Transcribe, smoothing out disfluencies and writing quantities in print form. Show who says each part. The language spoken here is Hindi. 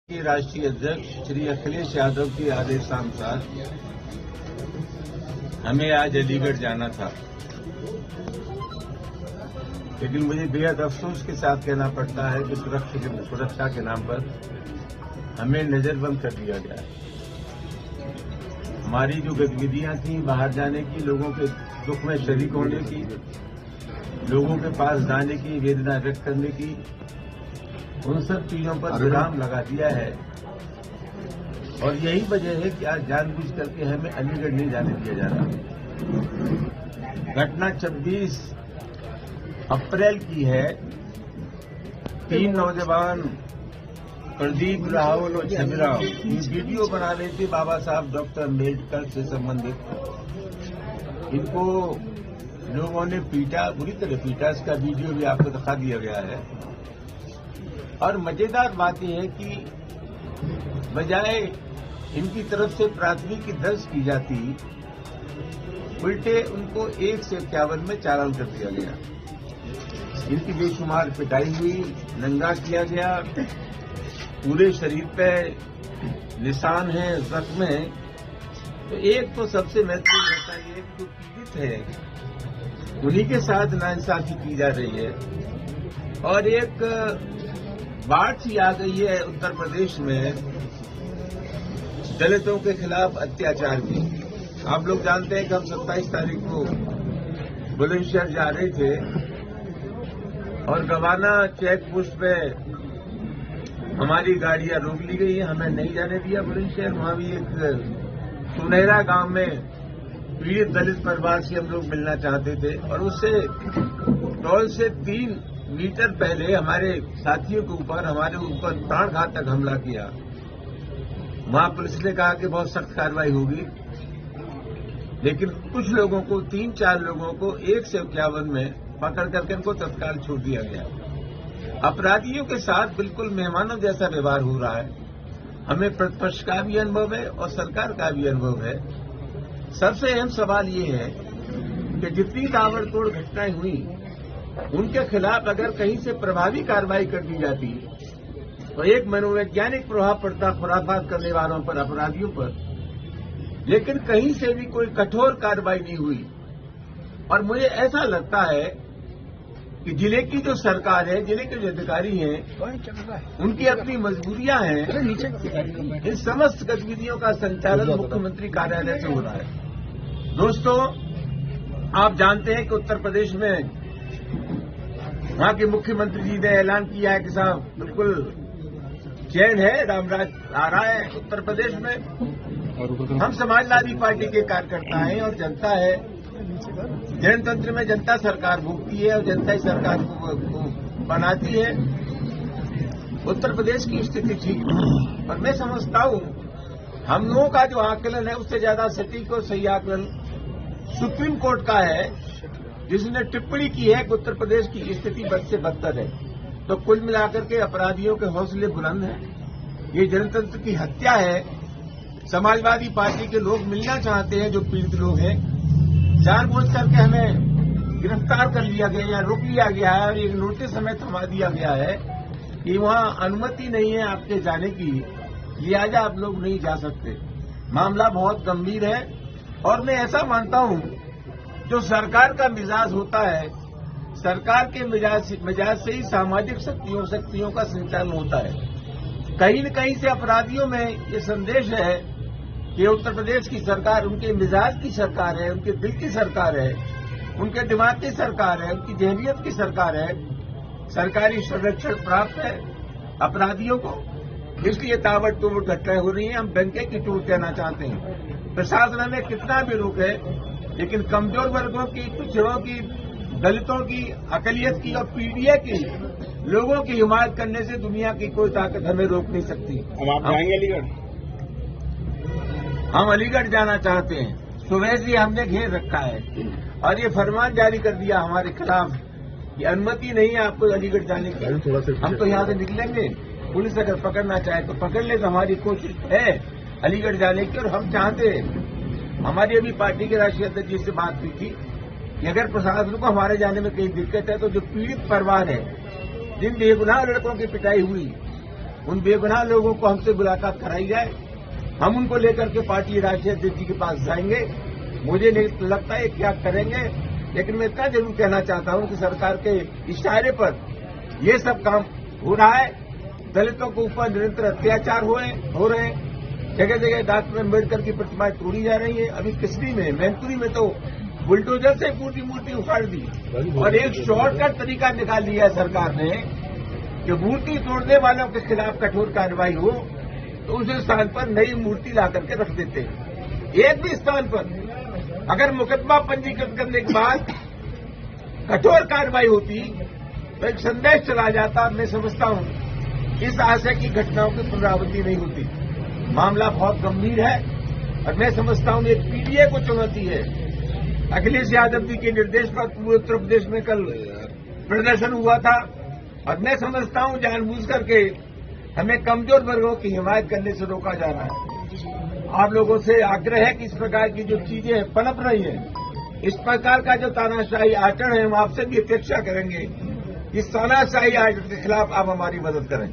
Speaker 1: के राष्ट्रीय अध्यक्ष श्री अखिलेश यादव के आदेशानुसार हमें आज अलीगढ़ जाना था, लेकिन मुझे बेहद अफसोस के साथ कहना पड़ता है कि सुरक्षा के नाम पर हमें नजरबंद कर दिया गया है। हमारी जो गतिविधियां थी बाहर जाने की, लोगों के दुख में शरीक होने की, लोगों के पास जाने की, वेदना व्यक्त करने की, उन सब चीजों पर विराम लगा दिया है। और यही वजह है कि आज जानबूझ करके हमें अलीगढ़ नहीं जाने दिया जा रहा। घटना 26 अप्रैल की है। 3 नौजवान प्रदीप, राहुल और छबिराव ये वीडियो बना रहे थे बाबा साहब डॉक्टर अम्बेडकर से संबंधित। इनको लोगों ने पीटा, बुरी तरह पीटा। इसका वीडियो भी आपको दिखा दिया गया है। और मजेदार बात यह है कि बजाय इनकी तरफ से प्राथमिकी दर्ज की जाती, उल्टे उनको 1 से 51 में चालान कर दिया गया। इनकी बेशुमार पिटाई हुई, नंगा किया गया, पूरे शरीर पे निशान है, जख्म है। तो एक तो सबसे महत्वपूर्ण होता है कि जो पीड़ित है उन्हीं के साथ नाइंसाफी की जा रही है। और एक बाढ़ सी आ गई है उत्तर प्रदेश में दलितों के खिलाफ अत्याचार की। आप लोग जानते हैं कि हम 27 तारीख को बुलंदशहर जा रहे थे और गवाना चेक पोस्ट पे हमारी गाड़ियां रोक ली गई है। हमें नहीं जाने दिया बुलंदशहर। वहां भी एक सुनहरा गांव में पीड़ित दलित परिवार से हम लोग मिलना चाहते थे और उससे टोल से 3 मीटर पहले हमारे साथियों के ऊपर, हमारे ऊपर प्राणघातक हमला किया। वहां पुलिस ने कहा कि बहुत सख्त कार्रवाई होगी, लेकिन कुछ लोगों को, 3-4 लोगों को 1 से 51 में पकड़ करके इनको तत्काल छोड़ दिया गया। अपराधियों के साथ बिल्कुल मेहमानों जैसा व्यवहार हो रहा है। हमें प्रतिपक्ष का भी अनुभव है और सरकार का भी अनुभव है। सबसे अहम सवाल ये है कि जितनी ताबड़तोड़ घटनाएं हुई उनके खिलाफ अगर कहीं से प्रभावी कार्रवाई कर दी जाती तो एक मनोवैज्ञानिक प्रभाव पड़ता खुराफात करने वालों पर, अपराधियों पर। लेकिन कहीं से भी कोई कठोर कार्रवाई नहीं हुई। और मुझे ऐसा लगता है कि जिले की जो सरकार है, जिले के जो अधिकारी हैं, उनकी अपनी मजबूरियां हैं। इन समस्त गतिविधियों का संचालन मुख्यमंत्री कार्यालय से हो रहा है। दोस्तों, आप जानते हैं कि उत्तर प्रदेश में वहां के मुख्यमंत्री जी ने ऐलान किया है कि साहब बिल्कुल चैन है, रामराज आ रहा है उत्तर प्रदेश में। हम समाजवादी पार्टी के कार्यकर्ता हैं और जनता है। जनतंत्र में जनता सरकार भोगती है और जनता ही सरकार को बनाती है। उत्तर प्रदेश की स्थिति ठीक है और मैं समझता हूं हम लोगों का जो आकलन है उससे ज्यादा सटीक और सही आकलन सुप्रीम कोर्ट का है, जिसने टिप्पणी की है कि उत्तर प्रदेश की स्थिति बद से बदतर है। तो कुल मिलाकर के अपराधियों के हौसले बुलंद हैं। ये जनतंत्र की हत्या है। समाजवादी पार्टी के लोग मिलना चाहते हैं, जो पीड़ित लोग हैं। जानबूझ करके हमें गिरफ्तार कर लिया गया या रोक लिया गया है और एक नोटिस हमें थमा दिया गया है कि वहां अनुमति नहीं है आपके जाने की, लिहाजा आप लोग नहीं जा सकते। मामला बहुत गंभीर है और मैं ऐसा मानता हूं जो सरकार का मिजाज होता है, सरकार के मिजाज से ही सामाजिक शक्तियों का संचालन होता है। कहीं न कहीं से अपराधियों में ये संदेश है कि उत्तर प्रदेश की सरकार उनके मिजाज की सरकार है, उनके दिल की सरकार है, उनके दिमाग की सरकार है, उनकी जहनियत की सरकार है। सरकारी संरक्षण प्राप्त है अपराधियों को, इसलिए ताबड़तोड़ घटनाएं हो रही हैं। हम डंके की चोट देना चाहते हैं। प्रशासन हमें कितना भी रोके, लेकिन कमजोर वर्गों की, पिछड़ों की, दलितों की, अकलियत की और पीडीए की लोगों की हिमायत करने से दुनिया की कोई ताकत हमें रोक नहीं सकती।
Speaker 2: आप जाएंगे अलीगढ़?
Speaker 1: हम अलीगढ़ जाना चाहते हैं। सुबह से हमने घेर रखा है और ये फरमान जारी कर दिया हमारे खिलाफ कि अनुमति नहीं है आपको अलीगढ़ जाने की। हम तो यहाँ से निकलेंगे। पुलिस अगर पकड़ना चाहे तो पकड़ ले, तो हमारी कोशिश है अलीगढ़ जाने की। और हम चाहते हैं, हमारी अभी पार्टी के राष्ट्रीय अध्यक्ष जी से बात हुई थी कि अगर प्रशासन को हमारे जाने में कहीं दिक्कत है तो जो पीड़ित परिवार है, जिन बेगुनाह लड़कों की पिटाई हुई, उन बेगुनाह लोगों को हमसे मुलाकात कराई जाए, हम उनको लेकर के पार्टी राष्ट्रीय अध्यक्ष जी के पास जाएंगे। मुझे नहीं लगता है क्या करेंगे, लेकिन मैं इतना जरूर कहना चाहता हूं कि सरकार के इशारे पर ये सब काम हो रहा है। दलितों के ऊपर निरंतर अत्याचार हो रहे हैं। जगह जगह डॉक्टर अम्बेडकर की प्रतिमाएं तोड़ी जा रही है। अभी किसनी में मैनपुरी में तो बुलडोजर से पूरी मूर्ति उखाड़ दी और एक शॉर्टकट तरीका निकाल लिया है सरकार ने कि मूर्ति तोड़ने वालों के खिलाफ कठोर कार्रवाई हो तो उस स्थान पर नई मूर्ति ला करके रख देते हैं। एक भी स्थान पर अगर मुकदमा पंजीकृत करने के बाद कठोर कार्रवाई होती तो एक संदेश चला जाता। मैं समझता हूं इस आशय की घटनाओं की पुनरावृत्ति नहीं होती। मामला बहुत गंभीर है और मैं समझता हूं एक पीडीए को चुनौती है। अखिलेश यादव जी के निर्देश पर पूरे उत्तर प्रदेश में कल प्रदर्शन हुआ था और मैं समझता हूं जानबूझ करके हमें कमजोर वर्गों की हिमायत करने से रोका जा रहा है। आप लोगों से आग्रह है कि इस प्रकार की जो चीजें पनप रही हैं, इस प्रकार का जो तानाशाही आचरण है, हम आपसे भी अपेक्षा करेंगे इस तानाशाही आचरण के खिलाफ आप हमारी मदद करें।